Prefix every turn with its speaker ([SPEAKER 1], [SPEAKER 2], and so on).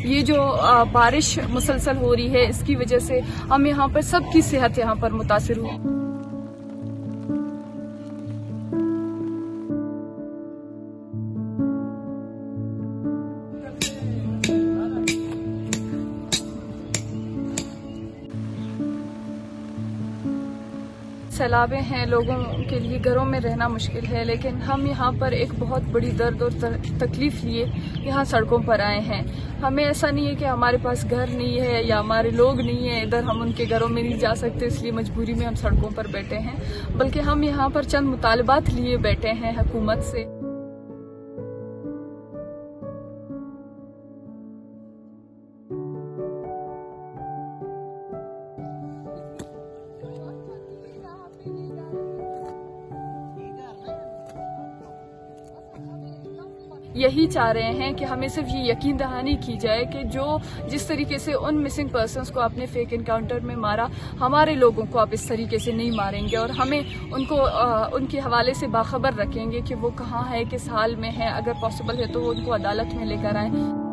[SPEAKER 1] ये जो बारिश मुसलसल हो रही है, इसकी वजह से हम यहाँ पर सबकी सेहत यहाँ पर मुतासिर हुई। सैलाबें हैं, लोगों के लिए घरों में रहना मुश्किल है, लेकिन हम यहाँ पर एक बहुत बड़ी दर्द और तकलीफ लिए यहाँ सड़कों पर आए हैं। हमें ऐसा नहीं है कि हमारे पास घर नहीं है या हमारे लोग नहीं है, इधर हम उनके घरों में नहीं जा सकते, इसलिए मजबूरी में हम सड़कों पर बैठे हैं, बल्कि हम यहाँ पर चंद मुतालबात लिए बैठे हैं हुकूमत से। यही चाह रहे हैं कि हमें सिर्फ ये यकीन दहानी की जाए कि जिस तरीके से उन मिसिंग पर्सन्स को आपने फेक एनकाउंटर में मारा, हमारे लोगों को आप इस तरीके से नहीं मारेंगे और हमें उनको उनके हवाले से बाखबर रखेंगे कि वो कहाँ है, किस हाल में है। अगर पॉसिबल है तो वो उनको अदालत में लेकर आए।